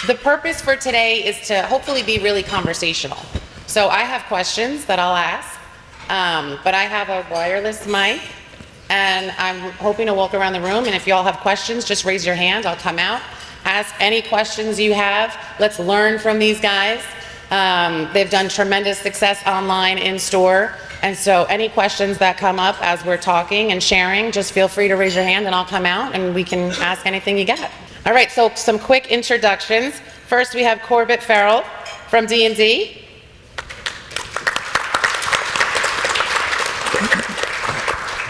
The purpose for today is to hopefully be really conversational. So I have questions that I'll ask, but I have a wireless mic, and I'm hoping to walk around the room, and if you all have questions, just raise your hand, I'll come out. Ask any questions you have. Let's learn from these guys. They've done tremendous success online, in store, and so any questions that come up as we're talking and sharing, just feel free to raise your hand and I'll come out and we can ask anything you got. All right, so some quick introductions. First, we have Corbett Farrell from D&D.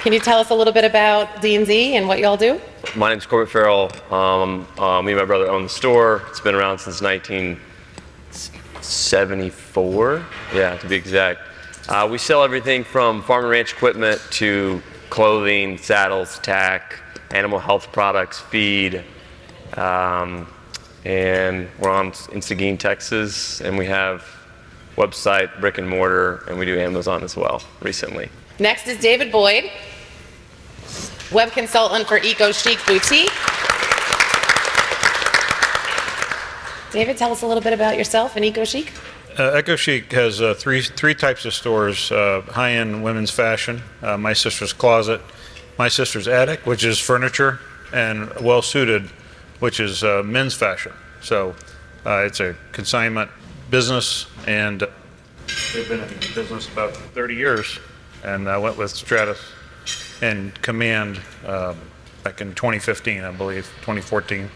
Can you tell us a little bit about D&D and what y'all do? My name's Corbett Farrell. Me and my brother own the store. It's been around since 1974, yeah, to be exact. We sell everything from farm and ranch equipment to clothing, saddles, tack, animal health products, feed, and we're in Seguin, Texas, and we have website, brick and mortar, and we do Amazon as well recently. Next is David Boyd, web consultant for EcoChic Boutique. David, tell us a little bit about yourself and EcoChic. EcoChic has three types of stores: high-end women's fashion, My Sister's Closet, My Sister's Attic, which is furniture, and Well Suited, which is men's fashion. So it's a consignment business, and they've been in business about 30 years. And I went with Stratus and Command back in 2015, I believe, 2014,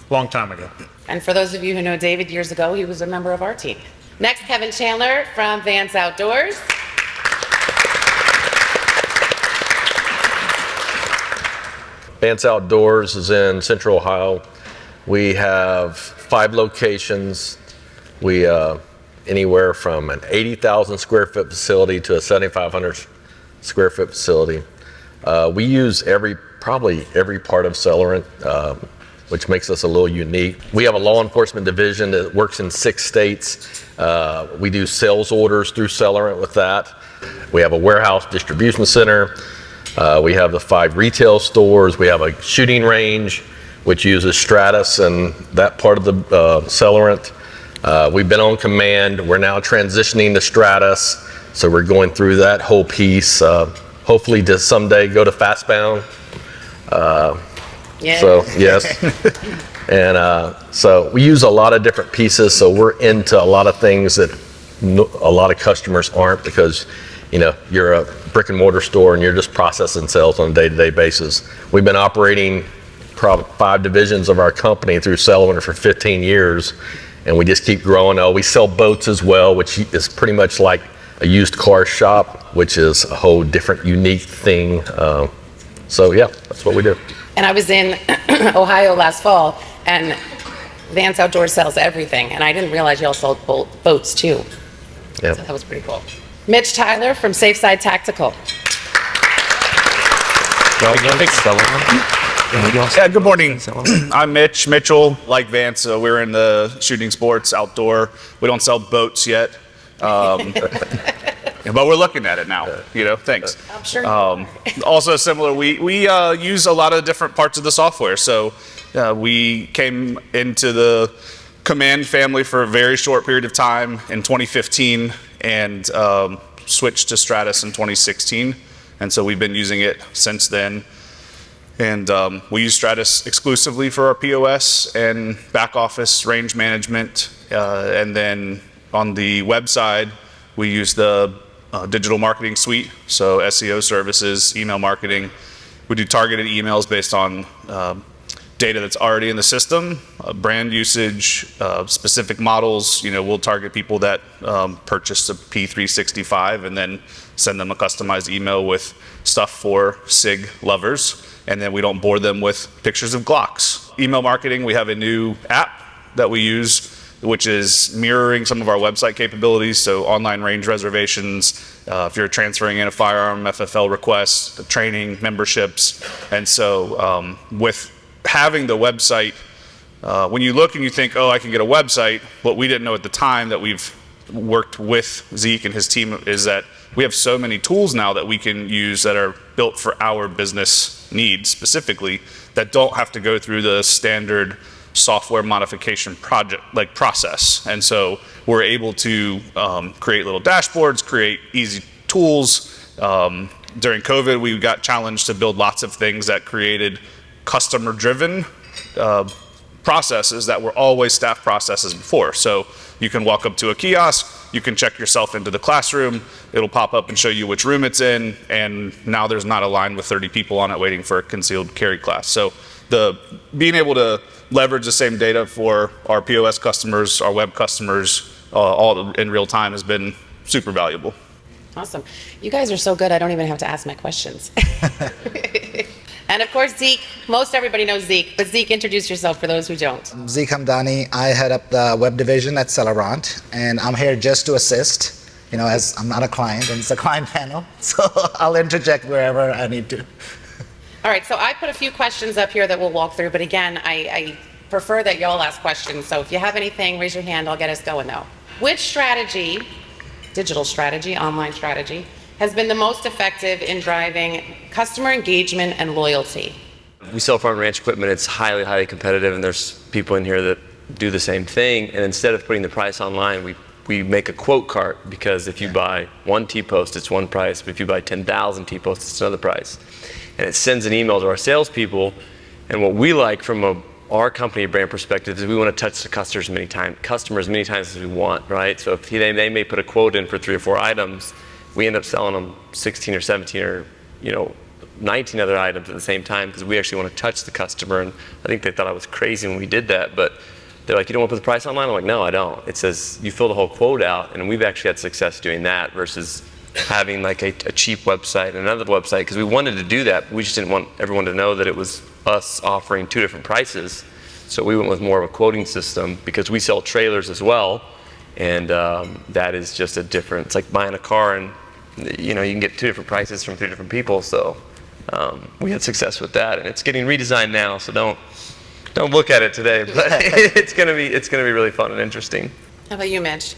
long time ago. And for those of you who know David years ago, he was a member of our team. Next, Kevin Chandler from Vance Outdoors. Vance Outdoors is in Central Ohio. We have 5 locations. We anywhere from an 80,000 square foot facility to a 7,500 square foot facility. We use probably every part of Celerant, which makes us a little unique. We have a law enforcement division that works in 6 states. We do sales orders through Celerant with that. We have a warehouse distribution center. We have the 5 retail stores. We have a shooting range, which uses Stratus and that part of the Celerant. We've been on Command. We're now transitioning to Stratus, so we're going through that whole piece. Hopefully to someday go to Fastbound. Yeah. So yes, and so we use a lot of different pieces. So we're into a lot of things that a lot of customers aren't, because you're a brick and mortar store and you're just processing sales on a day-to-day basis. We've been operating probably 5 divisions of our company through Celerant for 15 years, and we just keep growing. We sell boats as well, which is pretty much like a used car shop, which is a whole different, unique thing. So yeah, that's what we do. And I was in Ohio last fall, and Vance Outdoors sells everything, and I didn't realize y'all sold boats too. Yeah. So that was pretty cool. Mitch Tyler from Safeside Tactical. Yeah, good morning. I'm Mitch Mitchell, like Vance. We're in the shooting sports, outdoor. We don't sell boats yet, but we're looking at it now. Thanks. I'm sure. Also similar, we use a lot of different parts of the software. So we came into the Command family for a very short period of time in 2015, and switched to Stratus in 2016. And so we've been using it since then. And we use Stratus exclusively for our POS and back office range management. And then on the web side, we use the digital marketing suite, so SEO services, email marketing. We do targeted emails based on data that's already in the system, brand usage, specific models. We'll target people that purchased a P365 and then send them a customized email with stuff for SIG lovers. And then we don't bore them with pictures of Glocks. Email marketing, we have a new app that we use, which is mirroring some of our website capabilities, so online range reservations, if you're transferring in a firearm, FFL requests, training, memberships. And so with having the website, when you look and you think, oh, I can get a website, what we didn't know at the time that we've worked with Zeke and his team is that we have so many tools now that we can use that are built for our business needs specifically, that don't have to go through the standard software modification process. And so we're able to create little dashboards, create easy tools. During COVID, we got challenged to build lots of things that created customer-driven processes that were always staff processes before. So you can walk up to a kiosk, you can check yourself into the classroom, it'll pop up and show you which room it's in, and now there's not a line with 30 people on it waiting for a concealed carry class. So being able to leverage the same data for our POS customers, our web customers, all in real time has been super valuable. Awesome. You guys are so good, I don't even have to ask my questions. And of course, Zeke, most everybody knows Zeke, but Zeke, introduce yourself for those who don't. Zeke Hamdani. I head up the web division at Celerant, and I'm here just to assist, as I'm not a client, and it's a client panel, so I'll interject wherever I need to. All right, so I put a few questions up here that we'll walk through, but again, I prefer that y'all ask questions, so if you have anything, raise your hand, I'll get us going though. Which strategy, digital strategy, online strategy, has been the most effective in driving customer engagement and loyalty? We sell farm and ranch equipment. It's highly, highly competitive, and there's people in here that do the same thing. And instead of putting the price online, we make a quote cart, because if you buy one T-post, it's one price, but if you buy 10,000 T-posts, it's another price. And it sends an email to our salespeople. And what we like from our company brand perspective is we want to touch the customers many times as we want, right? So if they may put a quote in for 3 or 4 items, we end up selling them 16 or 17 or 19 other items at the same time, because we actually want to touch the customer. And I think they thought I was crazy when we did that, but they're like, you don't want to put the price online? I'm like, no, I don't. It says you fill the whole quote out, and we've actually had success doing that versus having like a cheap website and another website, because we wanted to do that, but we just didn't want everyone to know that it was us offering 2 different prices. So we went with more of a quoting system, because we sell trailers as well, and that is just a different, it's like buying a car, and you can get 2 different prices from 3 different people. So we had success with that, and it's getting redesigned now, so don't look at it today, but it's gonna be really fun and interesting. How about you, Mitch?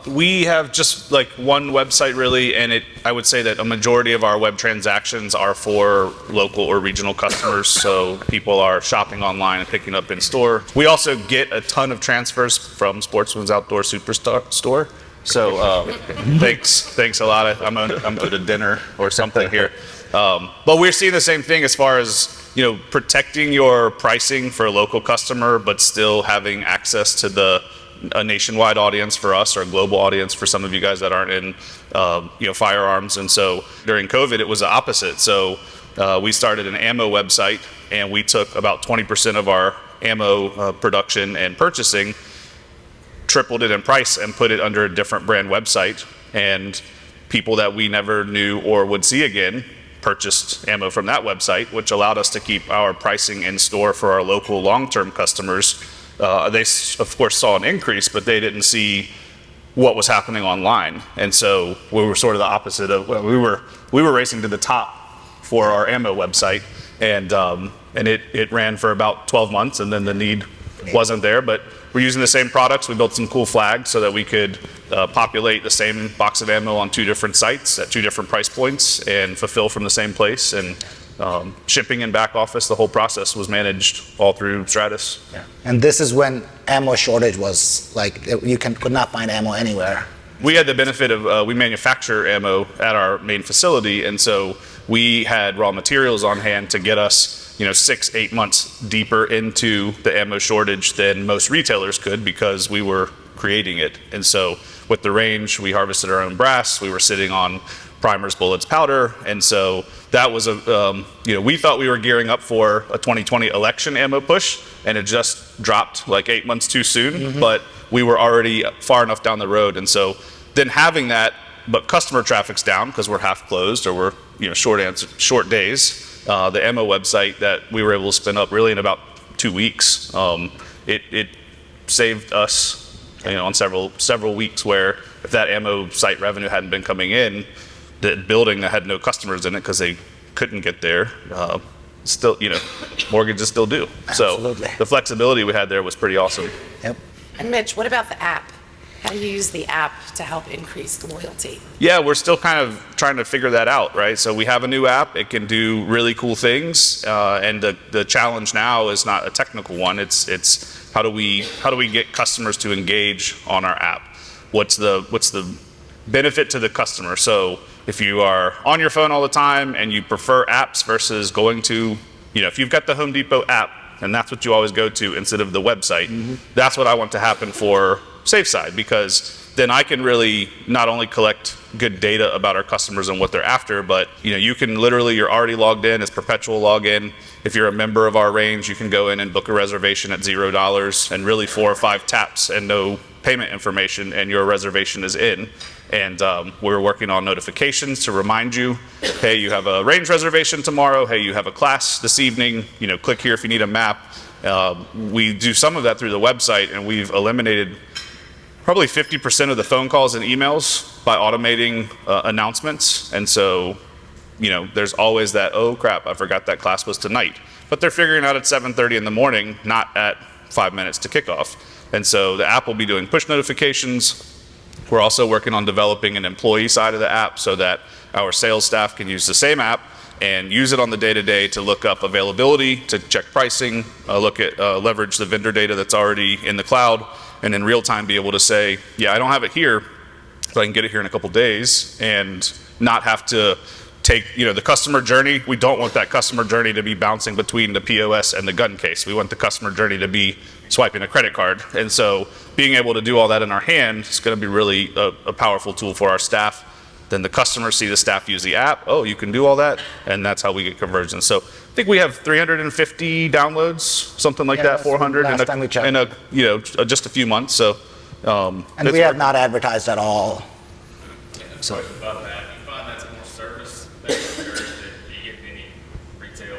We have just like one website really, and I would say that a majority of our web transactions are for local or regional customers, so people are shopping online and picking up in store. We also get a ton of transfers from Sportsman's Outdoor Superstore. So thanks a lot. I'm owed a dinner or something here. But we're seeing the same thing as far as protecting your pricing for a local customer, but still having access to a nationwide audience for us, or a global audience for some of you guys that aren't in firearms. And so during COVID, it was the opposite. So we started an ammo website, and we took about 20% of our ammo production and purchasing, tripled it in price, and put it under a different brand website, and people that we never knew or would see again purchased ammo from that website, which allowed us to keep our pricing in store for our local long-term customers. They of course saw an increase, but they didn't see what was happening online. And so we were sort of the opposite of, we were racing to the top for our ammo website, and it ran for about 12 months, and then the need wasn't there. But we're using the same products. We built some cool flags so that we could populate the same box of ammo on 2 different sites at 2 different price points and fulfill from the same place. And shipping and back office, the whole process was managed all through Stratus. Yeah. And this is when ammo shortage was like, you could not find ammo anywhere. We had the benefit of, we manufacture ammo at our main facility, and so we had raw materials on hand to get us 6-8 months deeper into the ammo shortage than most retailers could, because we were creating it. And so with the range, we harvested our own brass, we were sitting on primers, bullets, powder, and so that was we thought we were gearing up for a 2020 election ammo push, and it just dropped like 8 months too soon, but we were already far enough down the road. And so then having that, but customer traffic's down because we're half closed, or we're short days. The ammo website that we were able to spin up really in about 2 weeks. It saved us on several weeks, where if that ammo site revenue hadn't been coming in, the building that had no customers in it because they couldn't get there, still, mortgages still do. Absolutely. So the flexibility we had there was pretty awesome. Yep. And Mitch, what about the app? How do you use the app to help increase loyalty? Yeah, we're still kind of trying to figure that out, right? So we have a new app. It can do really cool things, and the challenge now is not a technical one. It's how do we get customers to engage on our app? What's the benefit to the customer? So if you are on your phone all the time and you prefer apps versus going to, if you've got the Home Depot app and that's what you always go to instead of the website, that's what I want to happen for SafeSide, because then I can really not only collect good data about our customers and what they're after, but you can literally, you're already logged in, it's perpetual login. If you're a member of our range, you can go in and book a reservation at $0 and really 4 or 5 taps and no payment information and your reservation is in. And we're working on notifications to remind you, hey, you have a range reservation tomorrow, hey, you have a class this evening, click here if you need a map. We do some of that through the website, and we've eliminated probably 50% of the phone calls and emails by automating announcements. And so, there's always that, oh crap, I forgot that class was tonight. But they're figuring out at 7:30 in the morning, not at 5 minutes to kickoff. And so the app will be doing push notifications. We're also working on developing an employee side of the app so that our sales staff can use the same app and use it on the day-to-day to look up availability, to check pricing, leverage the vendor data that's already in the cloud, and in real time be able to say, yeah, I don't have it here, but I can get it here in a couple days, and not have to take, the customer journey. We don't want that customer journey to be bouncing between the POS and the gun case. We want the customer journey to be swiping a credit card. And so being able to do all that in our hand is going to be really a powerful tool for our staff. Then the customers see the staff use the app. Oh, you can do all that. And that's how we get conversions. So I think we have 350 downloads, something like that, 400 last time we checked. in just a few months. So, and we have not advertised at all. So about that, you find that's more service based, or is it, do you get any retail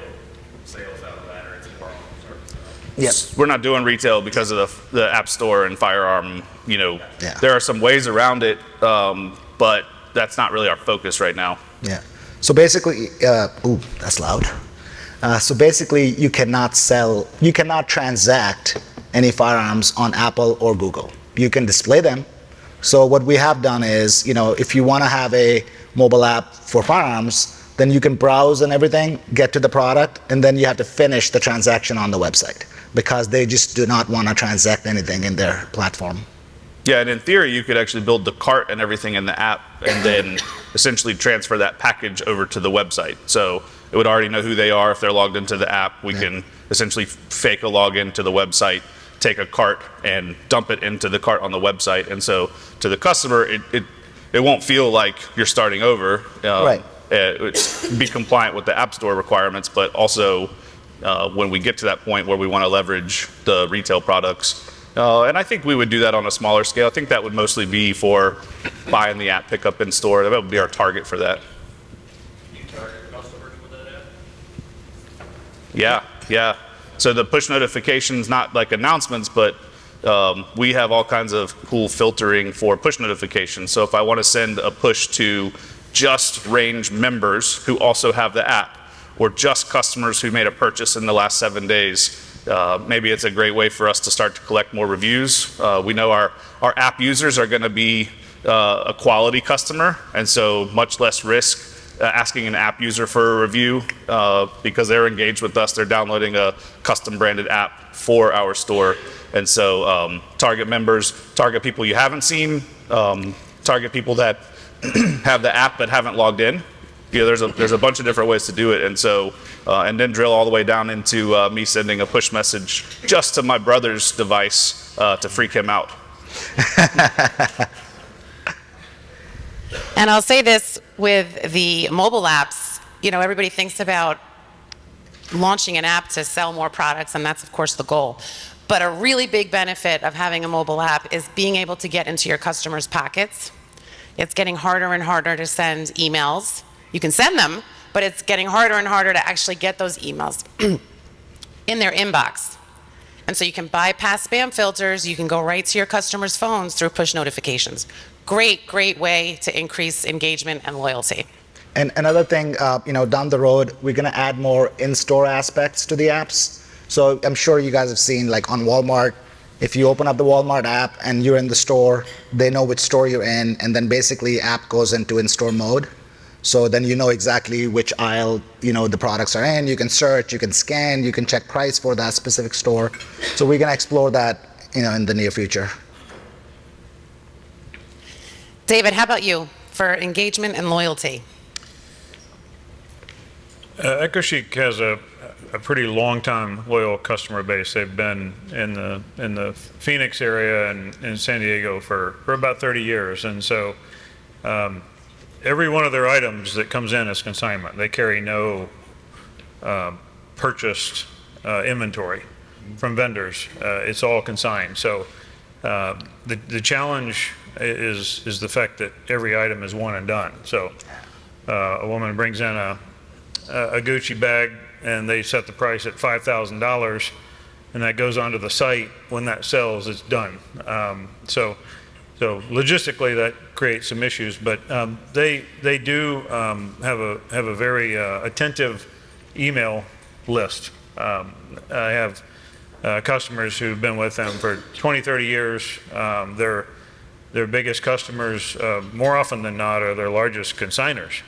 sales out of that, or it's more on service? Yes. We're not doing retail because of the App Store and Firearm. There are some ways around it, but that's not really our focus right now. Yeah. So basically, ooh, that's loud. So basically, you cannot transact any firearms on Apple or Google. You can display them. So what we have done is, if you want to have a mobile app for firearms, then you can browse and everything, get to the product, and then you have to finish the transaction on the website, because they just do not want to transact anything in their platform. Yeah, and in theory, you could actually build the cart and everything in the app and then essentially transfer that package over to the website. So it would already know who they are if they're logged into the app. We can essentially fake a login to the website, take a cart and dump it into the cart on the website. And so to the customer, it won't feel like you're starting over. Right. It's be compliant with the App Store requirements, but also when we get to that point where we want to leverage the retail products. And I think we would do that on a smaller scale. I think that would mostly be for buying the app, pick up in store. That would be our target for that. You target customers with that app? Yeah. So the push notifications, not like announcements, but we have all kinds of cool filtering for push notifications. So if I want to send a push to just range members who also have the app, or just customers who made a purchase in the last 7 days, maybe it's a great way for us to start to collect more reviews. We know our app users are going to be a quality customer, and so much less risk asking an app user for a review because they're engaged with us. They're downloading a custom branded app for our store. And so target members, target people you haven't seen, target people that have the app but haven't logged in. There's a bunch of different ways to do it. And so, and then drill all the way down into me sending a push message just to my brother's device to freak him out. And I'll say this with the mobile apps, everybody thinks about launching an app to sell more products, and that's of course the goal. But a really big benefit of having a mobile app is being able to get into your customers' pockets. It's getting harder and harder to send emails. You can send them, but it's getting harder and harder to actually get those emails in their inbox. And so you can bypass spam filters. You can go right to your customers' phones through push notifications. Great way to increase engagement and loyalty. And another thing, down the road, we're going to add more in-store aspects to the apps. So I'm sure you guys have seen, like on Walmart, If you open up the Walmart app and you're in the store, they know which store you're in, and then basically app goes into in-store mode. So then you know exactly which aisle, the products are in. You can search, you can scan, you can check price for that specific store. So we're going to explore that, in the near future. David, how about you for engagement and loyalty? EcoChic has a pretty long-time loyal customer base. They've been in the Phoenix area and in San Diego for about 30 years, and so every one of their items that comes in is consignment. They carry no purchased inventory from vendors. It's all consigned. So the challenge is the fact that every item is one and done. So a woman brings in a Gucci bag and they set the price at $5,000, and that goes onto the site. When that sells, it's done. So logistically that creates some issues, but they do have a very attentive email list. I have customers who've been with them for 20, 30 years. Their biggest customers, more often than not, are their largest consigners.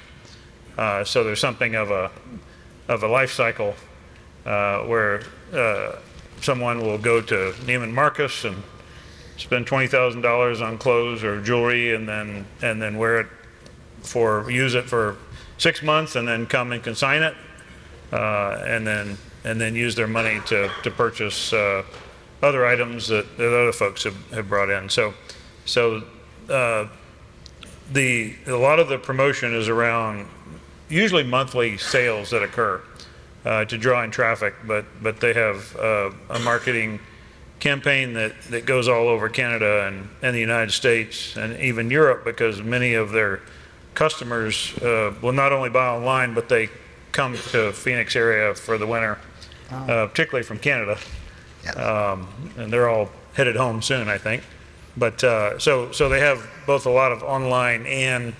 So there's something of a life cycle where someone will go to Neiman Marcus and spend $20,000 on clothes or jewelry, and then wear it use it for 6 months, and then come and consign it, and then use their money to purchase other items that other folks have brought in. So a lot of the promotion is around usually monthly sales that occur to draw in traffic, but they have a marketing campaign that goes all over Canada and the United States and even Europe, because many of their customers will not only buy online, but they come to Phoenix area for the winter, particularly from Canada. Yeah. And they're all headed home soon, I think. But so they have both a lot of online and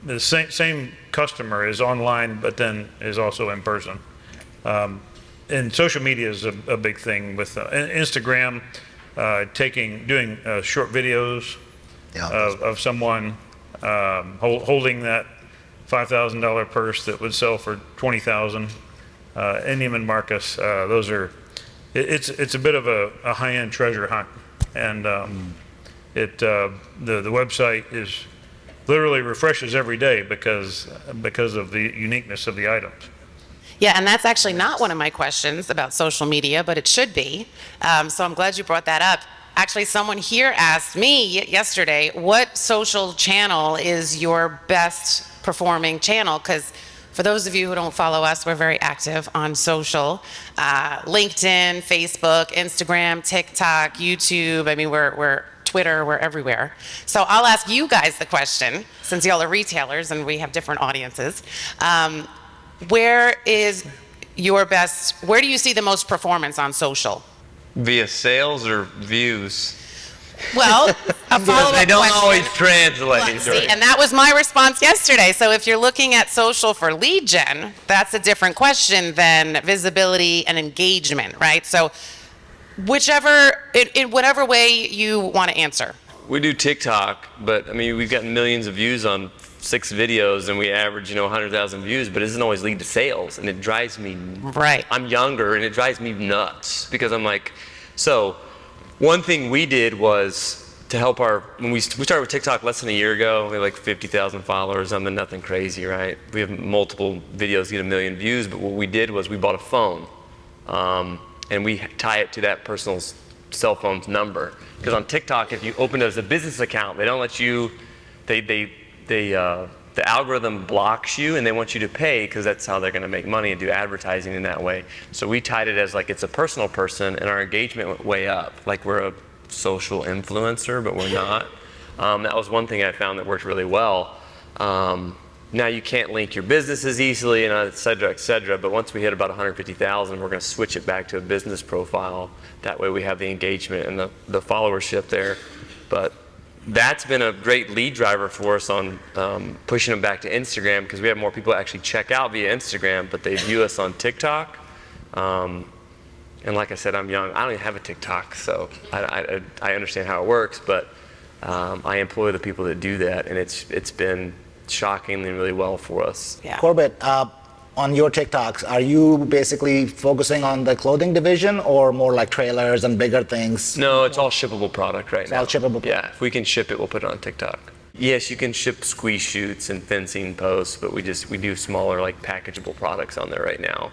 the same customer is online, but then is also in person. And social media is a big thing with Instagram, doing short videos of someone holding that $5,000 purse that would sell for $20,000 in Neiman Marcus. It's a bit of a high-end treasure hunt, and the website is literally refreshes every day because of the uniqueness of the items. Yeah, and that's actually not one of my questions about social media, but it should be. So I'm glad you brought that up. Actually, someone here asked me yesterday, what social channel is your best performing channel? Because for those of you who don't follow us, we're very active on social. LinkedIn, Facebook, Instagram, TikTok, YouTube. I mean, we're Twitter, we're everywhere. So I'll ask you guys the question, since y'all are retailers and we have different audiences. Where do you see the most performance on social? Via sales or views? Well, a follow-up They don't question. always translate. See, and that was my response yesterday. So if you're looking at social for lead gen, that's a different question than visibility and engagement, right? So in whatever way you want to answer. We do TikTok, but I mean, we've gotten millions of views on 6 videos, and we average 100,000 views, but it doesn't always lead to sales, and it drives me. Right. I'm younger, and it drives me nuts because I'm like, so one thing we did was to help when we started with TikTok less than a year ago. We had like 50,000 followers. I mean, nothing crazy, right? We have multiple videos get 1 million views, but what we did was we bought a phone, and we tie it to that person's cell phone's number. Because on TikTok, if you open it as a business account, they don't let you. The algorithm blocks you, and they want you to pay because that's how they're going to make money and do advertising in that way. So we tied it as like it's a personal person, and our engagement went way up. Like we're a social influencer, but we're not. That was one thing I found that worked really well. Now you can't link your businesses easily, and et cetera, but once we hit about 150,000, we're going to switch it back to a business profile. That way we have the engagement and the followership there. But that's been a great lead driver for us on pushing them back to Instagram, because we have more people actually check out via Instagram, but they view us on TikTok. And like I said, I'm young. I don't even have a TikTok, so I understand how it works, but I employ the people that do that, and it's been shockingly really well for us. Yeah. Corbett, on your TikToks, are you basically focusing on the clothing division or more like trailers and bigger things? No, it's all shippable product right now. all shippable product. Yeah, if we can ship it, we'll put it on TikTok. Yes, you can ship squeeze shoots and fencing posts, but we do smaller, like packageable products on there right now.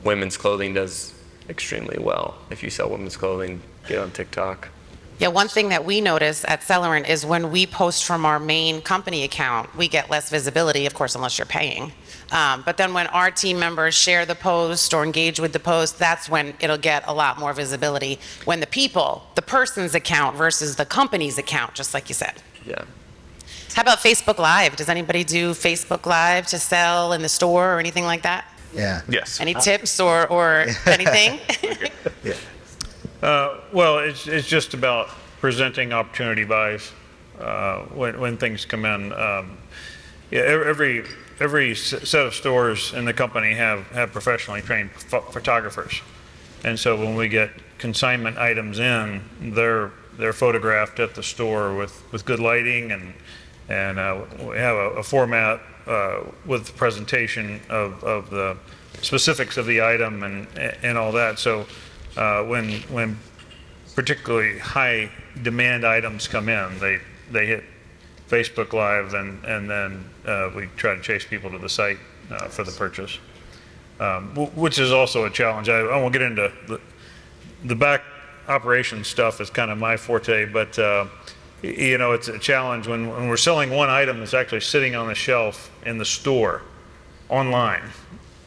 Women's clothing does extremely well. If you sell women's clothing, get on TikTok. Yeah, one thing that we notice at Celerant is when we post from our main company account, we get less visibility, of course, unless you're paying. But then when our team members share the post or engage with the post, that's when it'll get a lot more visibility. When the person's account versus the company's account, just like you said. Yeah. How about Facebook Live? Does anybody do Facebook Live to sell in the store or anything like that? Yeah. Yes. Any tips or anything? Well, it's just about presenting opportunity buys when things come in. Every set of stores in the company have professionally trained photographers, and so when we get consignment items in, they're photographed at the store with good lighting, and we have a format with the presentation of the specifics of the item and all that. So when particularly high demand items come in, they hit Facebook Live, and then we try to chase people to the site for the purchase, which is also a challenge. I won't get into the back operations stuff is kind of my forte, but it's a challenge when we're selling one item that's actually sitting on the shelf in the store online,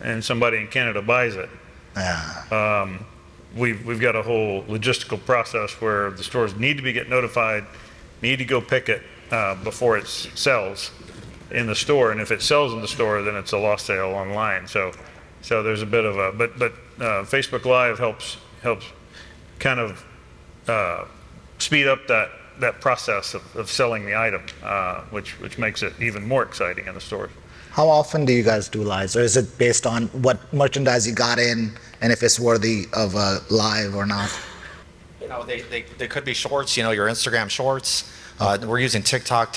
and somebody in Canada buys it. Yeah. We've got a whole logistical process where the stores need to get notified, need to go pick it before it sells in the store, and if it sells in the store, then it's a lost sale online. So there's a bit of a but Facebook Live helps kind of speed up that process of selling the item, which makes it even more exciting in the stores. How often do you guys do lives, or is it based on what merchandise you got in and if it's worthy of a live or not? They could be shorts, your Instagram shorts. We're using TikTok.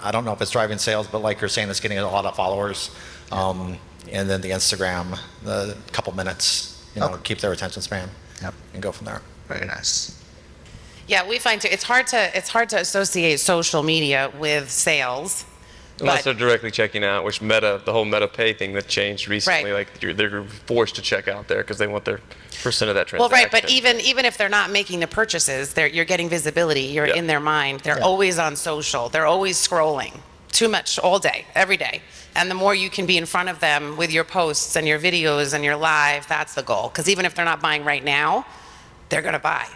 I don't know if it's driving sales, but like you're saying, it's getting a lot of followers. And then the Instagram, the couple minutes, keep their attention span. Yep. And go from there. Very nice. Yeah, we find it's hard to associate social media with sales. Unless But- they're directly checking out, which the whole Meta Pay thing that changed recently, Right. like they're forced to check out there because they want their percent of that Well, transaction. right, but even if they're not making the purchases, you're getting visibility. You're Yeah. in their mind. They're Yeah. always on social. They're always scrolling. Too much all day, every day. And the more you can be in front of them with your posts and your videos and your live, that's the goal. Because even if they're not buying right now, they're going to buy.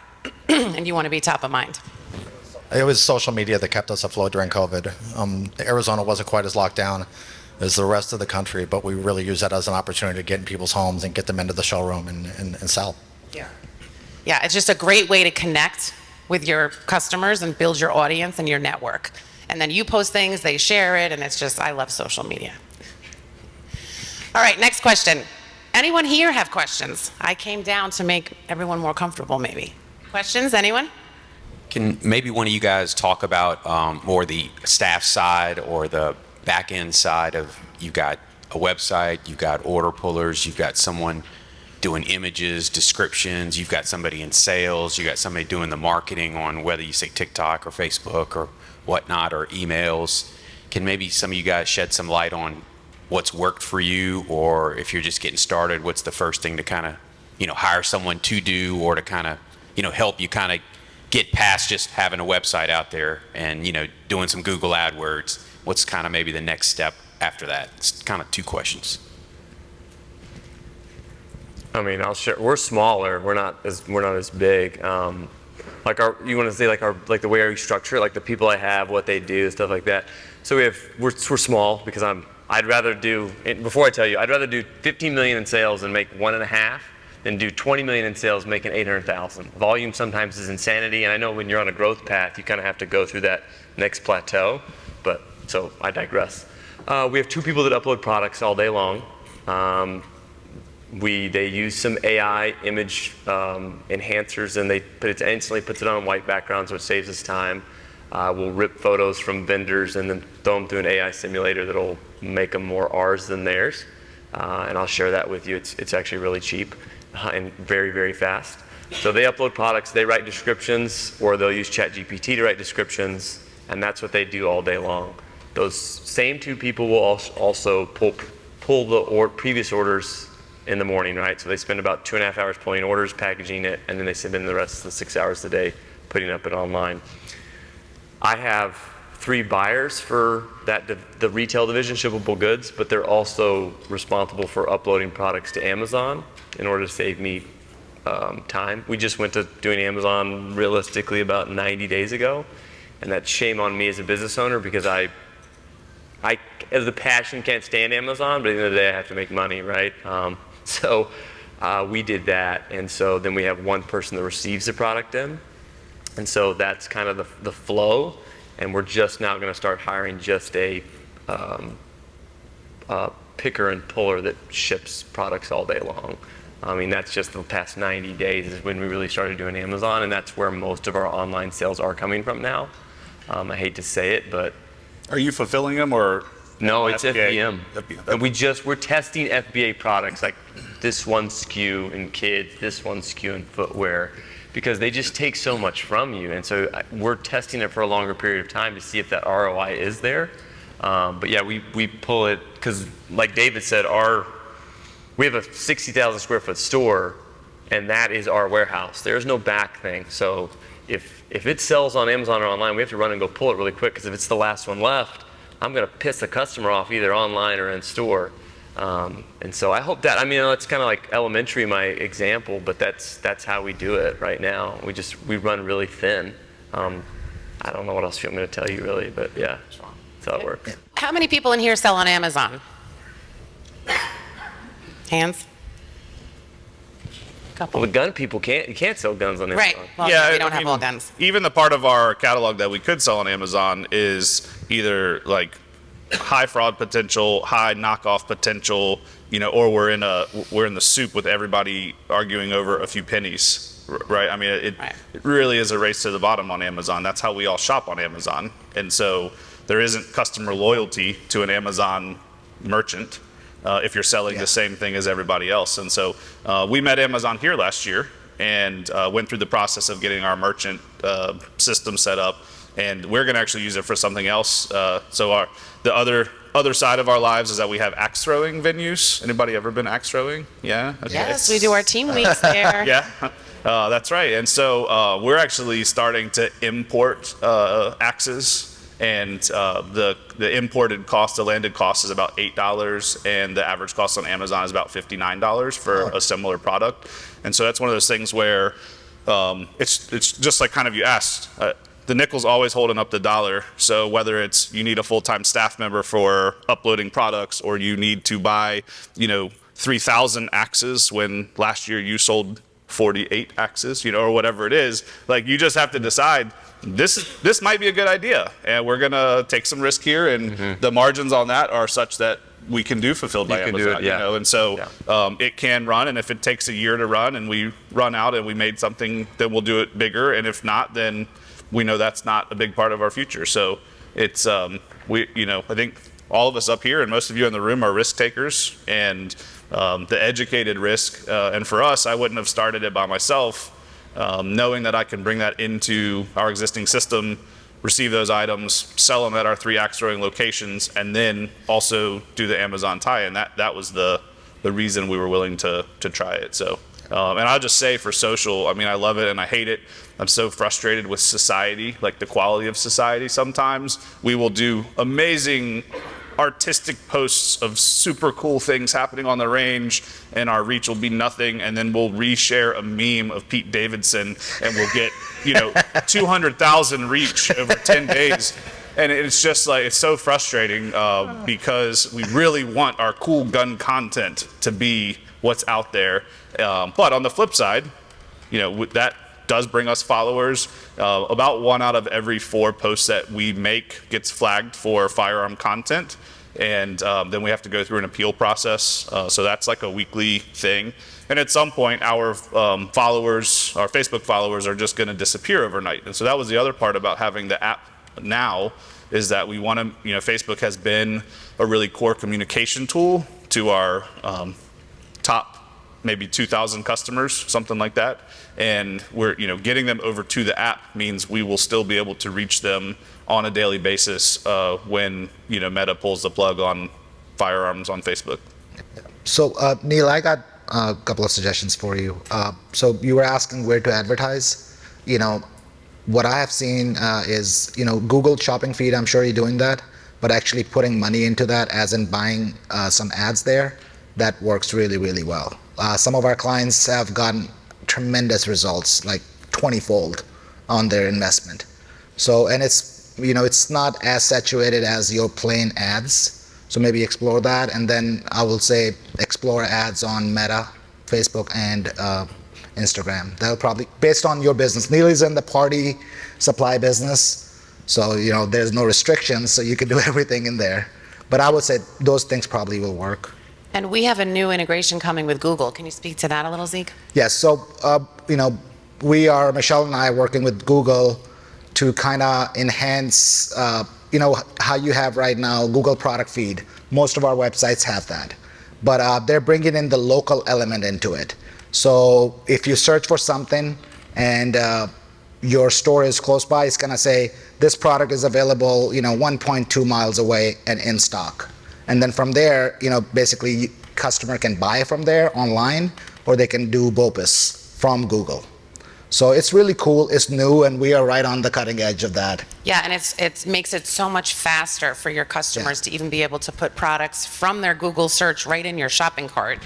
And you want to be top of mind. It was social media that kept us afloat during COVID. Arizona wasn't quite as locked down as the rest of the country, but we really used that as an opportunity to get in people's homes and get them into the showroom and sell. Yeah. Yeah, it's just a great way to connect with your customers and build your audience and your network. And then you post things, they share it, and it's just, I love social media. All right, next question. Anyone here have questions? I came down to make everyone more comfortable, maybe. Questions, anyone? Can maybe one of you guys talk about more the staff side or the back end side of, you've got a website, you've got order pullers, you've got someone doing images, descriptions, you've got somebody in sales, you've got somebody doing the marketing on whether you say TikTok or Facebook or whatnot, or emails. Can maybe some of you guys shed some light on what's worked for you, or if you're just getting started, what's the first thing to kind of, hire someone to do, or to kind of, help you kind of get past just having a website out there and, doing some Google AdWords? What's kind of maybe the next step after that? It's kind of two questions. I mean, I'll share. We're smaller. We're not as big. You want to say like the way we structure it, like the people I have, what they do, stuff like that. So we're small because I'd rather do, before I tell you, I'd rather do 15 million in sales and make 1.5 than do 20 million in sales making 800,000. Volume sometimes is insanity, and I know when you're on a growth path, you kind of have to go through that next plateau. But so I digress. We have 2 people that upload products all day long. They use some AI image enhancers, and it instantly puts it on a white background, so it saves us time. We'll rip photos from vendors and then throw them through an AI simulator that'll make them more ours than theirs. And I'll share that with you. It's actually really cheap and very, very fast. So they upload products, they write descriptions, or they'll use ChatGPT to write descriptions, and that's what they do all day long. Those same two people will also pull the previous orders in the morning, right? So they spend about 2.5 hours pulling orders, packaging it, and then they spend the rest of the 6 hours a day putting up it online. I have 3 buyers for the retail division, shippable goods, but they're also responsible for uploading products to Amazon in order to save me time. We just went to doing Amazon realistically about 90 days ago, and that's shame on me as a business owner, because I as a passion can't stand Amazon, but at the end of the day I have to make money, right? So we did that, and so then we have one person that receives the product in, and so that's kind of the flow, and we're just now going to start hiring just a picker and puller that ships products all day long. I mean, that's just the past 90 days is when we really started doing Amazon, and that's where most of our online sales are coming from now. I hate to say it, but... Are you fulfilling them, or? No, it's FBA. FBM. And we're testing FBA products, like this one SKU in kids, this one SKU in footwear, because they just take so much from you. And so we're testing it for a longer period of time to see if that ROI is there. But yeah, we pull it, because like David said, we have a 60,000 square foot store, and that is our warehouse. There's no back thing. So if it sells on Amazon or online, we have to run and go pull it really quick, because if it's the last one left, I'm going to piss the customer off either online or in store. And so I hope that, I mean, it's kind of like elementary, my example, but that's how we do it right now. We run really thin. I don't know what else you want me to tell you really, but yeah, that's how it works. How many people in here sell on Amazon? Hands? Couple. Well, the gun people you can't sell guns on Amazon. Right. Well, Yeah, we don't I have mean, all guns. Even the part of our catalog that we could sell on Amazon is either like high fraud potential, high knockoff potential, or we're in the soup with everybody arguing over a few pennies, right? I mean, it really is a race to the bottom on Amazon. That's how we all shop on Amazon, and so there isn't customer loyalty to an Amazon merchant if you're selling the same thing as everybody else. And so we met Amazon here last year and went through the process of getting our merchant system set up, and we're going to actually use it for something else. So the other side of our lives is that we have axe throwing venues. Anybody ever been axe throwing? Yeah? Okay. Yes, we do our team weeks there. Yeah, that's right. And so we're actually starting to import axes, and the imported cost, the landed cost is about $8, and the average cost on Amazon is about $59 for a similar product. And so that's one of those things where it's just like kind of you asked. The nickel's always holding up the dollar. So whether it's you need a full-time staff member for uploading products, or you need to buy, 3,000 axes when last year you sold 48 axes, or whatever it is, like you just have to decide this might be a good idea, and we're gonna take some risk here, and the margins on that are such that we can do fulfilled by Amazon, and so it can run, and if it takes a year to run and we run out and we made something, then we'll do it bigger, and if not, then we know that's not a big part of our future. So it's I think all of us up here and most of you in the room are risk takers, and the educated risk, and for us, I wouldn't have started it by myself, knowing that I can bring that into our existing system, receive those items, sell them at our 3 axe throwing locations, and then also do the Amazon tie-in. That was the reason we were willing to try it. So, and I'll just say for social, I mean, I love it and I hate it. I'm so frustrated with society, like the quality of society. Sometimes we will do amazing artistic posts of super cool things happening on the range, and our reach will be nothing, and then we'll reshare a meme of Pete Davidson and we'll get 200,000 reach over 10 days, and it's just like, it's so frustrating because we really want our cool gun content to be what's out there, but on the flip side, that does bring us followers. About 1 out of every 4 posts that we make gets flagged for firearm content. and then we have to go through an appeal process. So that's like a weekly thing. And at some point, our followers, our Facebook followers, are just going to disappear overnight. And so that was the other part about having the app now, is that we want to, Facebook has been a really core communication tool to our top maybe 2,000 customers, something like that. And we're, getting them over to the app means we will still be able to reach them on a daily basis when, Meta pulls the plug on Firearms on Facebook. So, Neil, I got a couple of suggestions for you. So you were asking where to advertise. What I have seen is, Google shopping feed, I'm sure you're doing that, but actually putting money into that, as in buying some ads there, that works really, really well. Some of our clients have gotten tremendous results, like 20-fold on their investment. So, and it's not as saturated as your plain ads. So maybe explore that, and then I will say explore ads on Meta, Facebook, and Instagram. That'll probably, based on your business. Neil is in the party supply business, so there's no restrictions, so you can do everything in there. But I would say those things probably will work. And we have a new integration coming with Google. Can you speak to that a little, Zeke? Yes. So Michelle and I are working with Google to kind of enhance, how you have right now Google product feed. Most of our websites have that, but they're bringing in the local element into it. So if you search for something and your store is close by, it's gonna say this product is available, 1.2 miles away and in stock. And then from there, basically customer can buy from there online, or they can do BOPUS from Google. So it's really cool, it's new, and we are right on the cutting edge of that. Yeah, and it makes it so much faster for your customers to even be able to put products from their Google search right in your shopping cart.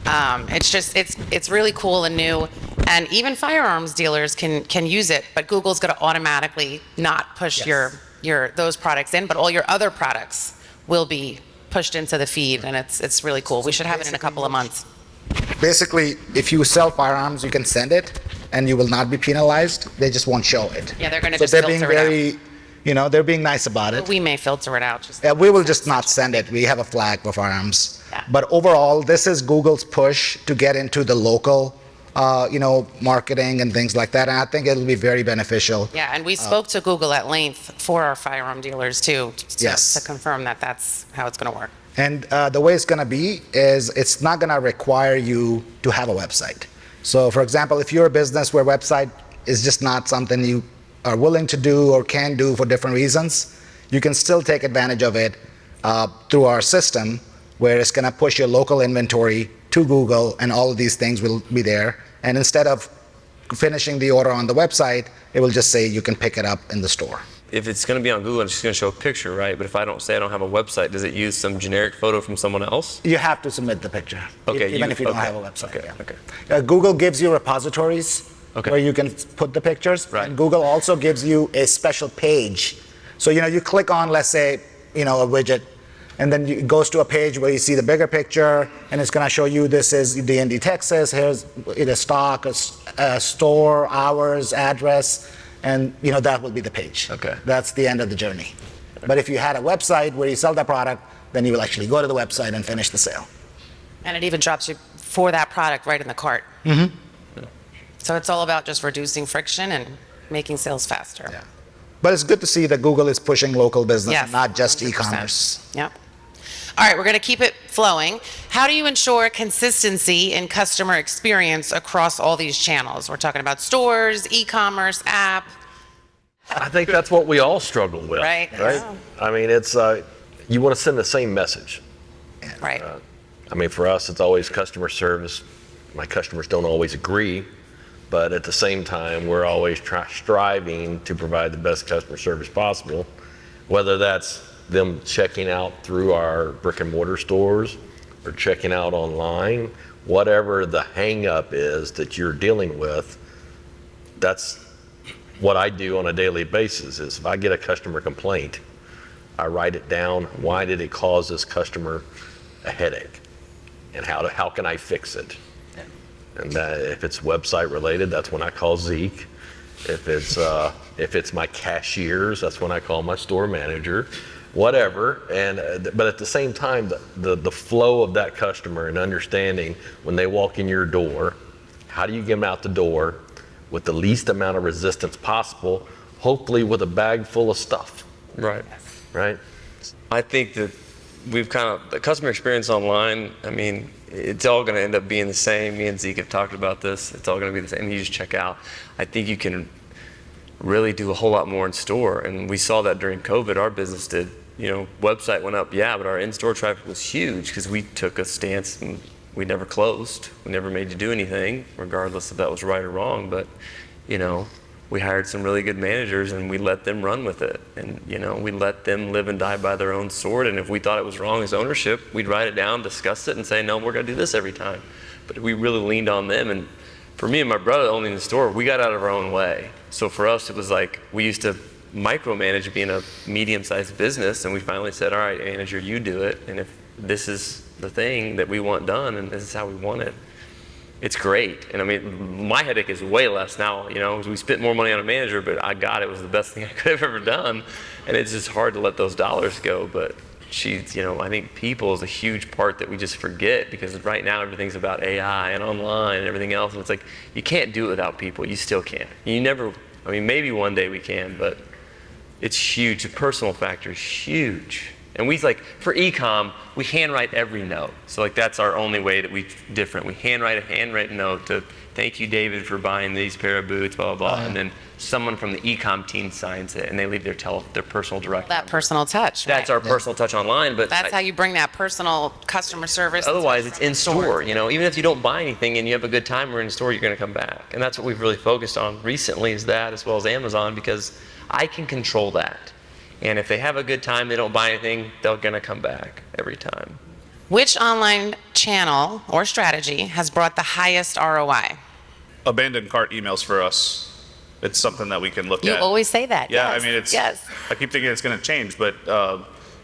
It's really cool and new, and even firearms dealers can use it, but Google's going to automatically not push your those products in, but all your other products will be pushed into the feed, and it's really cool. We should have it in a couple of months. Basically, if you sell firearms, you can send it, and you will not be penalized. They just won't show it. Yeah, they're going to So just they're being filter it very, they're being nice about out. it. We may filter it out. We will just not send it. We have a flag for firearms. Yeah. But overall, this is Google's push to get into the local, marketing and things like that. And I think it'll be very beneficial. Yeah, and we spoke to Google at length for our firearm dealers too, to confirm that that's how it's going to work. And the way it's going to be is it's not going to require you to have a website. So, for example, if you're a business where website is just not something you are willing to do or can do for different reasons, you can still take advantage of it through our system, where it's going to push your local inventory to Google, and all of these things will be there. And instead of finishing the order on the website, it will just say you can pick it up in the store. If it's going to be on Google, it's just going to show a picture, right? But if I don't say I don't have a website, does it use some generic photo from someone else? You have to submit the picture, Okay, even if you don't have a website. Okay, yeah. okay. Google gives you repositories where you can put the pictures. Right. And Google also gives you a special page. So, you click on, let's say, a widget, and then it goes to a page where you see the bigger picture, and it's going to show you this is D&D, Texas, here's the stock, a store, hours, address, and that will be the page. Okay. That's the end of the journey. But if you had a website where you sell that product, then you will actually go to the website and finish the sale. And it even drops you for that product right in the cart. Mm-hmm. So it's all about just reducing friction and making sales faster. Yeah. But it's good to see that Google is pushing local business, Yes, not just 100%. e-commerce. Yep. All right, we're going to keep it flowing. How do you ensure consistency in customer experience across all these channels? We're talking about stores, e-commerce, app. I think that's what we all struggle with. Right. Yeah. I mean, it's you want to send the same message. Right. For us, it's always customer service. My customers don't always agree, but at the same time, we're always striving to provide the best customer service possible, whether that's them checking out through our brick and mortar stores or checking out online, whatever the hang up is that you're dealing with. That's what I do on a daily basis. Is if I get a customer complaint, I write it down. Why did it cause this customer a headache? And how can I fix it? And if it's website related, that's when I call Zeke. If it's my cashiers, that's when I call my store manager. whatever. And but at the same time, the flow of that customer and understanding when they walk in your door, how do you get them out the door with the least amount of resistance possible, hopefully with a bag full of stuff, Right. right? I think that the customer experience online, I mean, it's all going to end up being the same. Me and Zeke have talked about this. It's all going to be the same. You just check out. I think you can really do a whole lot more in store. And we saw that during COVID, our business did. Website went up, yeah, but our in-store traffic was huge because we took a stance and we never closed. We never made you do anything, regardless if that was right or wrong. But, we hired some really good managers and we let them run with it. And, we let them live and die by their own sword. And if we thought it was wrong as ownership, we'd write it down, discuss it, and say, no, we're going to do this every time. But we really leaned on them. And for me and my brother owning the store, we got out of our own way. So for us, it was like we used to micromanage being a medium-sized business. And we finally said, all right, manager, you do it. And if this is the thing that we want done and this is how we want it, it's great. And I mean, my headache is way less now, we spent more money on a manager, but it was the best thing I could have ever done. And it's just hard to let those dollars go. But I think people is a huge part that we just forget because right now everything's about AI and online and everything else. And it's like, you can't do it without people. You still can't. Maybe one day we can, but it's huge. The personal factor is huge. And for e-com, we handwrite every note. So that's our only way that we different. We handwrite a handwritten note to thank you, David, for buying these pair of boots, blah, blah, blah. And then someone from the e-com team signs it and they leave their personal direct That number. personal touch. That's our personal touch online, but That's how you bring that personal customer service. otherwise it's in store. Even if you don't buy anything and you have a good time or in store, you're going to come back. And that's what we've really focused on recently is that, as well as Amazon, because I can control that. And if they have a good time, they don't buy anything, they're going to come back every time. Which online channel or strategy has brought the highest ROI? Abandoned cart emails for us. It's something that we can look You at. always say that. Yeah, Yes. Yes. I keep thinking it's going to change, but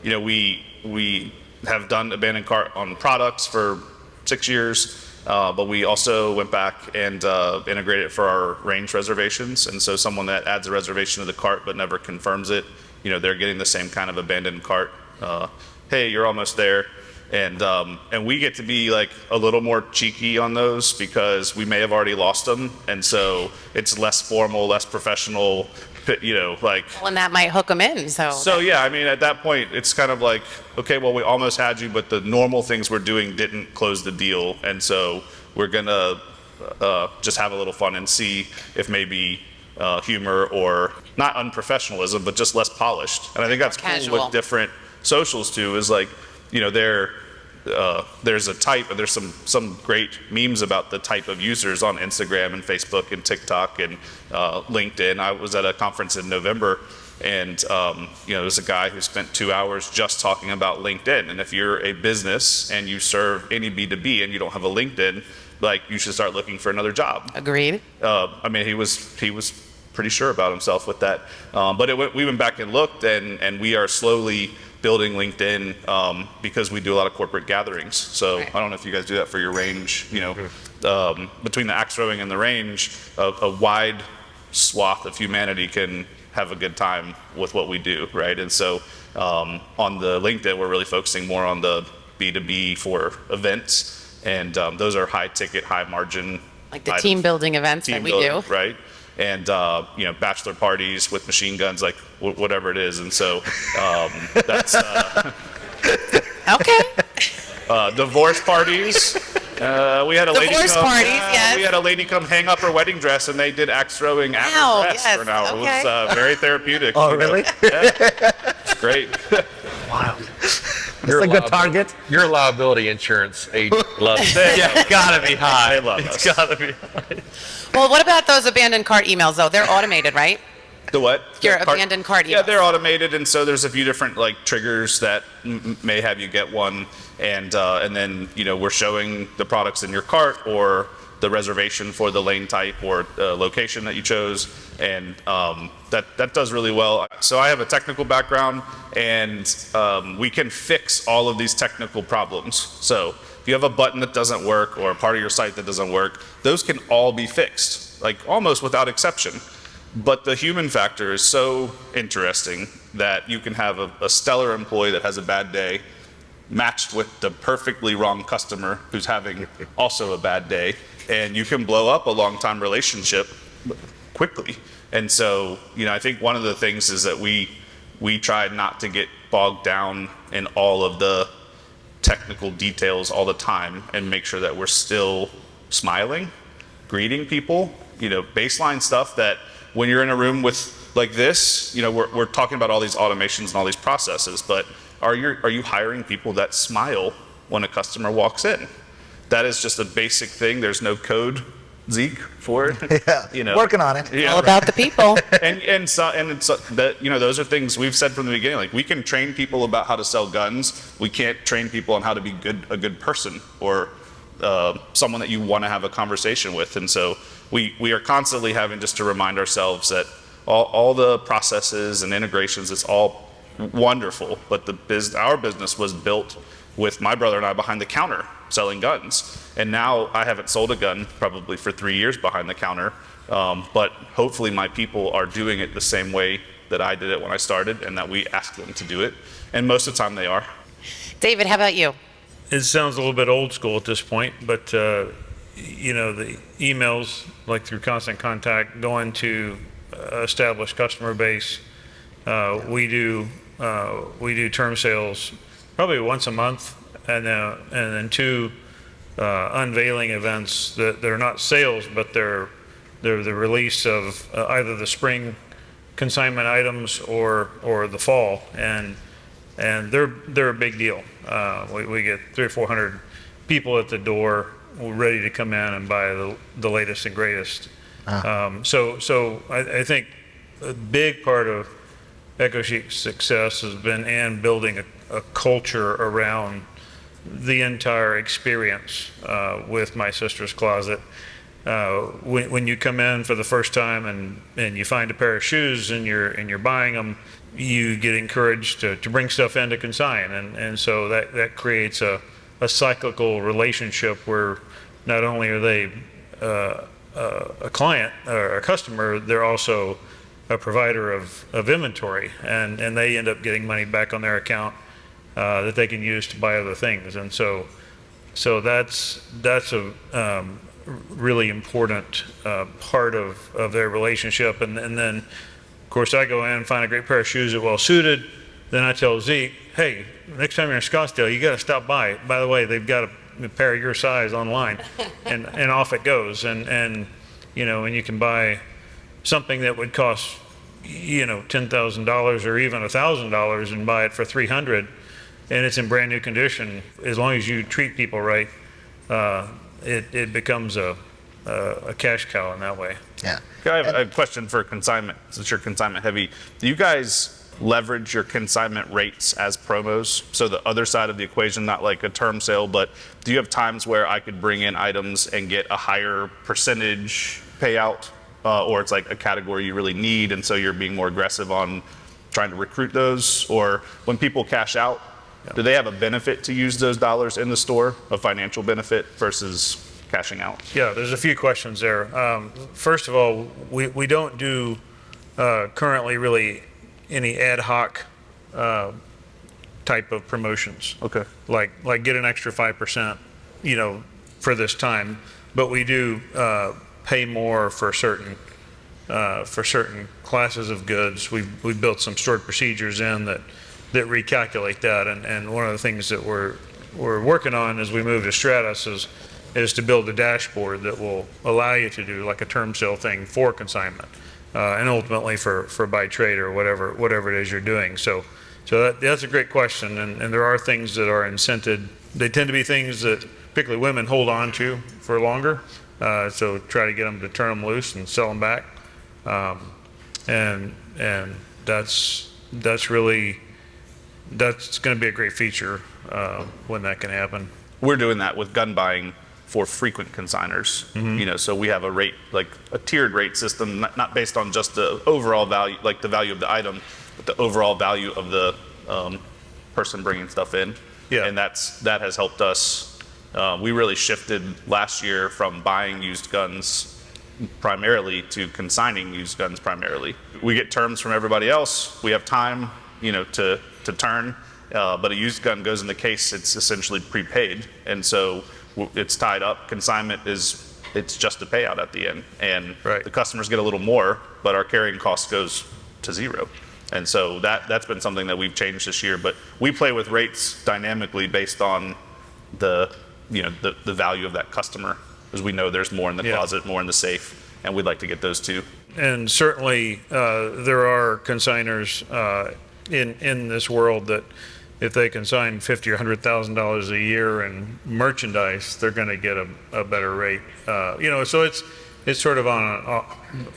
we have done abandoned cart on products for 6 years, but we also went back and integrated it for our range reservations. And so someone that adds a reservation to the cart but never confirms it, they're getting the same kind of abandoned cart. Hey, you're almost there. And we get to be a little more cheeky on those because we may have already lost them. And so it's less formal, less professional, Well, and that might hook them in. So yeah, at that point, it's kind of like, okay, well, we almost had you, but the normal things we're doing didn't close the deal. And so we're going to just have a little fun and see if maybe humor or not unprofessionalism, but just less polished. And I think that's Casual. cool with different socials too, is there's a type, and there's some great memes about the type of users on Instagram and Facebook and TikTok and LinkedIn. I was at a conference in November, and there's a guy who spent 2 hours just talking about LinkedIn. And if you're a business and you serve any B2B and you don't have a LinkedIn, you should start looking for another job. Agreed. He was pretty sure about himself with that. But we went back and looked, and we are slowly building LinkedIn because we do a lot of corporate gatherings. So Right. I don't know if you guys do that for your range. Between the axe throwing and the range, a wide swath of humanity can have a good time with what we do, right? And so on the LinkedIn, we're really focusing more on the B2B for events, and those are high ticket, high margin. Like the team building events that we do. Right? And bachelor parties with machine guns, whatever it is. And so that's Okay. divorce parties. We had a lady Divorce come. parties, yes. We had a lady come hang up her wedding dress, and they did axe throwing at Wow, her dress yes, for an hour. okay. It was very therapeutic. Oh, really? Yeah. It's great. You're a good target. Your liability insurance agent loves it. Yeah, it's gotta be high. They love It's us. gotta be high. Well, what about those abandoned cart emails, though? They're automated, right? The what? Your The cart- abandoned cart Yeah, emails. they're automated, and so there's a few different triggers that may have you get one, and then we're showing the products in your cart or the reservation for the lane type or location that you chose, and that does really well. So I have a technical background, and we can fix all of these technical problems. So if you have a button that doesn't work or a part of your site that doesn't work, those can all be fixed, almost without exception. But the human factor is so interesting that you can have a stellar employee that has a bad day matched with the perfectly wrong customer who's having also a bad day, and you can blow up a long-time relationship quickly. And so, I think one of the things is that we tried not to get bogged down in all of the technical details all the time and make sure that we're still smiling, greeting people, baseline stuff that when you're in a room with like this, we're talking about all these automations and all these processes, but are you hiring people that smile when a customer walks in? That is just a basic thing. There's no code, Zeke, for it. Yeah, working on it. Yeah, All about the people. and it's that those are things we've said from the beginning. Like, we can train people about how to sell guns. We can't train people on how to be a good person or someone that you want to have a conversation with. And so we are constantly having just to remind ourselves that all the processes and integrations, it's all wonderful, but our business was built with my brother and I behind the counter selling guns. And now I haven't sold a gun probably for 3 years behind the counter, but hopefully my people are doing it the same way that I did it when I started and that we asked them to do it. And most of the time they are. David, how about you? It sounds a little bit old school at this point, but the emails, like through Constant Contact, going to established customer base. We do term sales probably once a month, and then 2 unveiling events that are not sales, but they're the release of either the spring consignment items or the fall, and they're a big deal. We get 300 or 400 people at the door ready to come in and buy the latest and greatest. So I think a big part of EcoChic's success has been building a culture around the entire experience with My Sister's Closet. When you come in for the first time and you find a pair of shoes and you're buying them, you get encouraged to bring stuff in to consign, and so that creates a cyclical relationship where not only are they a client or a customer, they're also a provider of inventory, and they end up getting money back on their account that they can use to buy other things. And so that's a really important part of their relationship. And then, of course, I go in and find a great pair of shoes that are well suited. Then I tell Zeke, hey, next time you're in Scottsdale, you got to stop by. By the way, they've got a pair of your size online, and off it goes. And you can buy something that would cost $10,000 or even $1,000 and buy it for $300, and it's in brand new condition. As long as you treat people right, it becomes a cash cow in that way. Yeah. I have a question for consignment, since you're consignment heavy. Do you guys leverage your consignment rates as promos? So the other side of the equation, not like a term sale, but do you have times where I could bring in items and get a higher percentage payout? Or it's like a category you really need, and so you're being more aggressive on trying to recruit those? Or when people cash out, do they have a benefit to use those dollars in the store, a financial benefit versus cashing out? Yeah, there's a few questions there. First of all, we don't do currently really any ad hoc type of promotions. Okay. Like get an extra 5%, for this time, but we do pay more for certain classes of goods. We've built some stored procedures in that recalculate that, and one of the things that we're working on as we move to Stratus is to build a dashboard that will allow you to do like a term sale thing for consignment, and ultimately for buy trade or whatever it is you're doing. So that's a great question, and there are things that are incented. They tend to be things that particularly women hold on to for longer. So try to get them to turn them loose and sell them back, and that's going to be a great feature when that can happen. We're doing that with gun buying for frequent consigners. So we have a rate, like a tiered rate system, not based on just the overall value, like the value of the item, but the overall value of the person bringing stuff in. Yeah. And that has helped us. We really shifted last year from buying used guns primarily to consigning used guns primarily. We get terms from everybody else. We have time, to turn. But a used gun goes in the case, it's essentially prepaid. And so it's tied up. Consignment it's just a payout at the end. And Right. the customers get a little more, but our carrying cost goes to zero. And so that's been something that we've changed this year. But we play with rates dynamically based on the value of that customer, because we know there's more in the Yeah. closet, more in the safe, and we'd like to get those too. And certainly, there are consigners in this world that if they consign $50,000 or $100,000 a year in merchandise, they're going to get a better rate. So it's sort of on a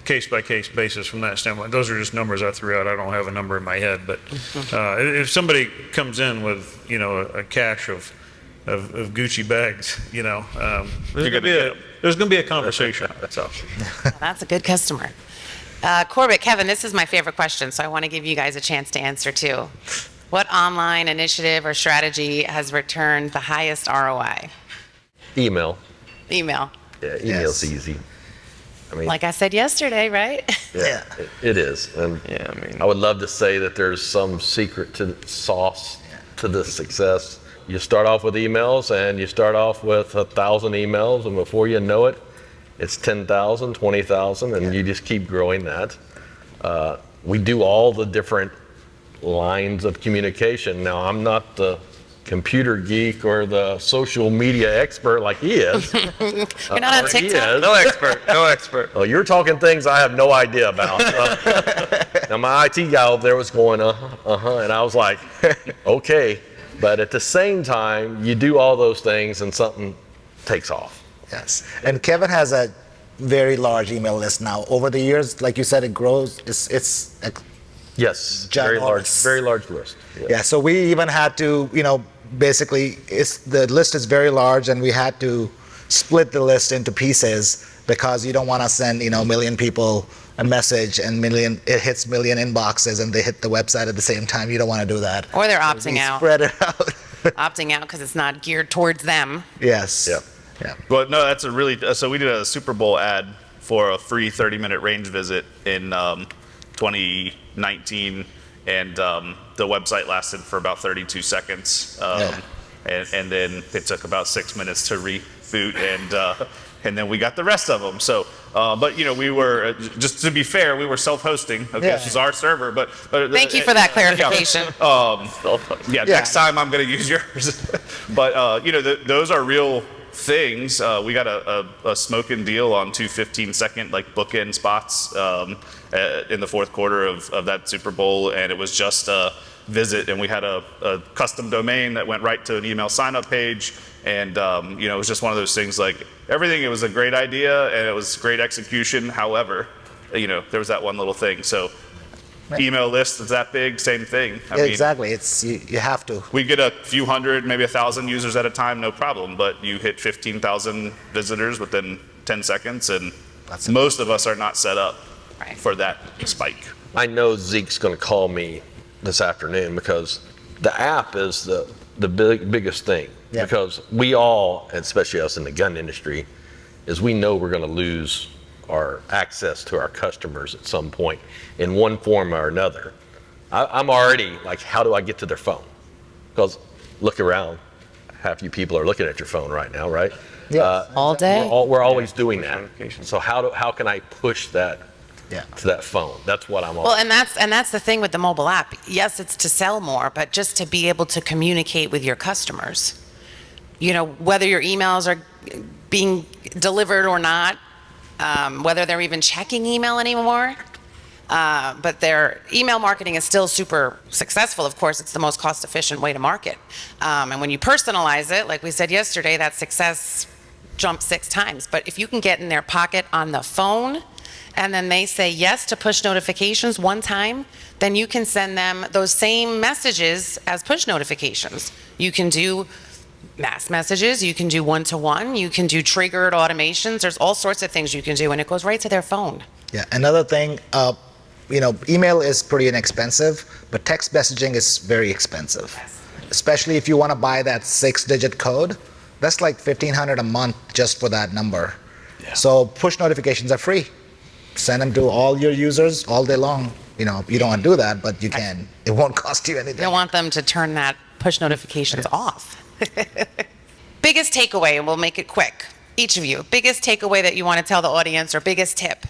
case-by-case basis from that standpoint. Those are just numbers I threw out. I don't have a number in my head, but if somebody comes in with a cache of Gucci bags, there's going to be a conversation. That's all. That's a good customer. Corbett, Kevin, this is my favorite question, so I want to give you guys a chance to answer too. What online initiative or strategy has returned the highest ROI? Email. Email. Yeah, email's Yes. easy. I mean, Like I said yesterday, right? yeah, it is. And Yeah, I mean, I would love to say that there's some secret to sauce to this success. You start off with emails, and you start off with 1,000 emails, and before you know it, it's 10,000, 20,000, and you just keep growing that. We do all the different lines of communication. Now, I'm not the computer geek or the social media expert like he is. You're not on Or he TikTok? is. no expert, no expert. Oh, you're talking things I have no idea about. Now, my IT guy over there was going, and I was like, okay. But at the same time, you do all those things and something takes off. Yes. And Kevin has a very large email list now. Over the years, like you said, it grows. It's Yes, Ginormous. very large list. Yeah. yeah. So we even had to, basically, the list is very large, and we had to split the list into pieces because you don't want to send, a million people a message and it hits million inboxes and they hit the website at the same time. You don't want to do that. Or they're So opting we out. Spread it out. Opting out because it's not geared towards them. Yes. Yep. Yeah. But no, that's so we did a Super Bowl ad for a free 30-minute range visit in 2019, and the website lasted for about 32 seconds. And then it took about 6 minutes to reboot, and then we got the rest of them. So, but we were, just to be fair, we were self-hosting. Okay, Yeah. this is our server, but Thank you for that clarification. Next time I'm going to use yours. But those are real things. We got a smoking deal on 2 15-second bookend spots in the fourth quarter of that Super Bowl, and it was just a visit, and we had a custom domain that went right to an email sign-up page, and it was just one of those things. Everything, it was a great idea and it was great execution. However, there was that one little thing. So email list is that big, same thing. I mean, Exactly. It's you have to. we get a few hundred, maybe 1,000 users at a time, no problem. But you hit 15,000 visitors within 10 seconds, and most of us are not set up Right. for that spike. I know Zeke's going to call me this afternoon because the app is the biggest thing. Yeah. Because we all, especially us in the gun industry, is we know we're going to lose our access to our customers at some point in one form or another. I'm already like, how do I get to their phone? Because look around, half you people are looking at your phone right now, right? Yeah. All day? We're always doing that. notifications. So how can I push that Yeah. to that phone? That's what I'm on. Well, and that's the thing with the mobile app. Yes, it's to sell more, but just to be able to communicate with your customers. Whether your emails are being delivered or not, whether they're even checking email anymore. But their email marketing is still super successful. Of course, it's the most cost-efficient way to market. And when you personalize it, like we said yesterday, that success jumps 6 times. But if you can get in their pocket on the phone, and then they say yes to push notifications one time, then you can send them those same messages as push notifications. You can do mass messages, you can do one-to-one, you can do triggered automations. There's all sorts of things you can do, and it goes right to their phone. Yeah. Another thing, email is pretty inexpensive, but text messaging is very expensive. Especially if you want to buy that 6-digit code, that's like $1,500 a month just for that number. So push notifications are free. Send them to all your users all day long. You know, you don't want to do that, but you can. It won't cost you anything. I want them to turn that push notifications off. Biggest takeaway, and we'll make it quick. Each of you, biggest takeaway that you want to tell the audience, or biggest tip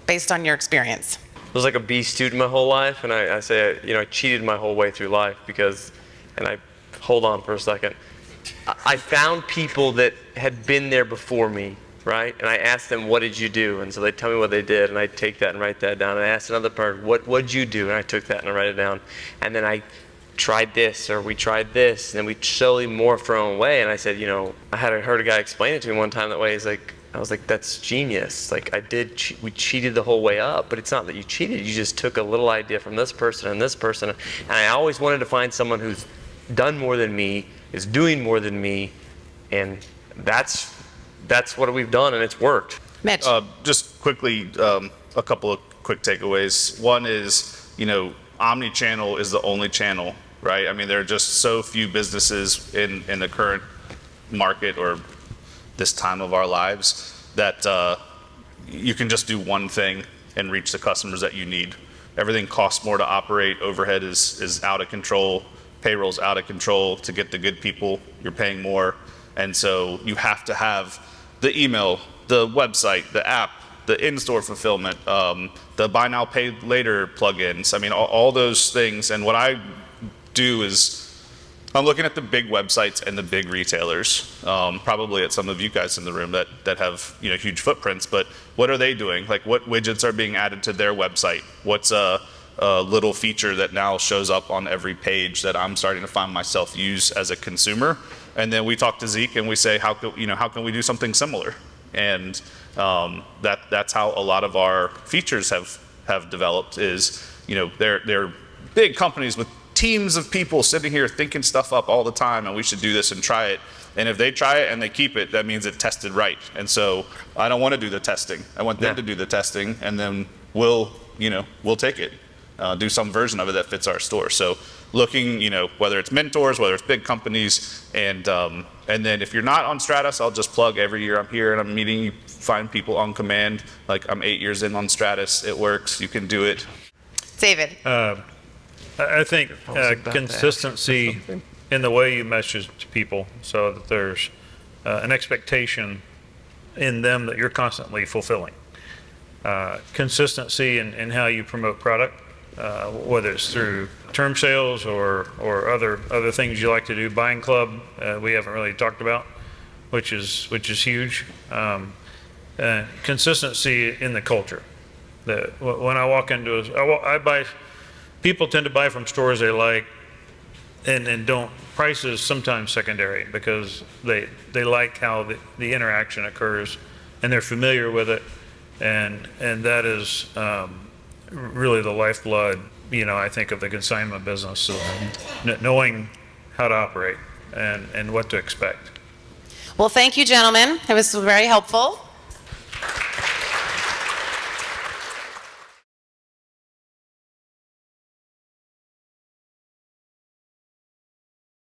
based on your experience. I was like a B student my whole life, and I say, I cheated my whole way through life because, and I, hold on for a second. I found people that had been there before me, right? And I asked them, what did you do? And so they tell me what they did, and I take that and write that down. And I asked another person, what'd you do? And I took that and I write it down. And then I tried this, or we tried this, and then we slowly morphed our own way. And I said, I heard a guy explain it to me one time that way. I was like, that's genius. Like we cheated the whole way up, but it's not that you cheated. You just took a little idea from this person and this person. And I always wanted to find someone who's done more than me, is doing more than me, and that's what we've done, and it's worked. Mitch. Just quickly, a couple of quick takeaways. One is, omni-channel is the only channel, right? I mean, there are just so few businesses in the current market or this time of our lives that you can just do one thing and reach the customers that you need. Everything costs more to operate. Overhead is out of control. Payroll's out of control. To get the good people, you're paying more. And so you have to have the email, the website, the app, the in-store fulfillment, the buy now, pay later plugins. I mean, all those things. And what I do is I'm looking at the big websites and the big retailers, probably at some of you guys in the room that have huge footprints, but what are they doing? Like, what widgets are being added to their website? What's a little feature that now shows up on every page that I'm starting to find myself use as a consumer? And then we talk to Zeke and we say, how can we do something similar? And that's how a lot of our features have developed. Is they're big companies with teams of people sitting here thinking stuff up all the time, and we should do this and try it. And if they try it and they keep it, that means it tested right. And so I don't want to do the testing. I want them to do the testing, and then we'll take it, do some version of it that fits our store. So looking, whether it's mentors, whether it's big companies, and then if you're not on Stratus, I'll just plug every year I'm here and I'm meeting, you find people on command. Like, I'm 8 years in on Stratus. It works. You can do it. David. I think consistency in the way you message to people, so that there's an expectation in them that you're constantly fulfilling. Consistency in how you promote product, whether it's through term sales or other things you like to do. Buying club, we haven't really talked about, which is huge. Consistency in the culture. When I walk into I buy. People tend to buy from stores they like, and don't. Price is sometimes secondary because they like how the interaction occurs, and they're familiar with it, and that is really the lifeblood, I think, of the consignment business, so knowing how to operate and what to expect. Well, thank you, gentlemen. It was very helpful.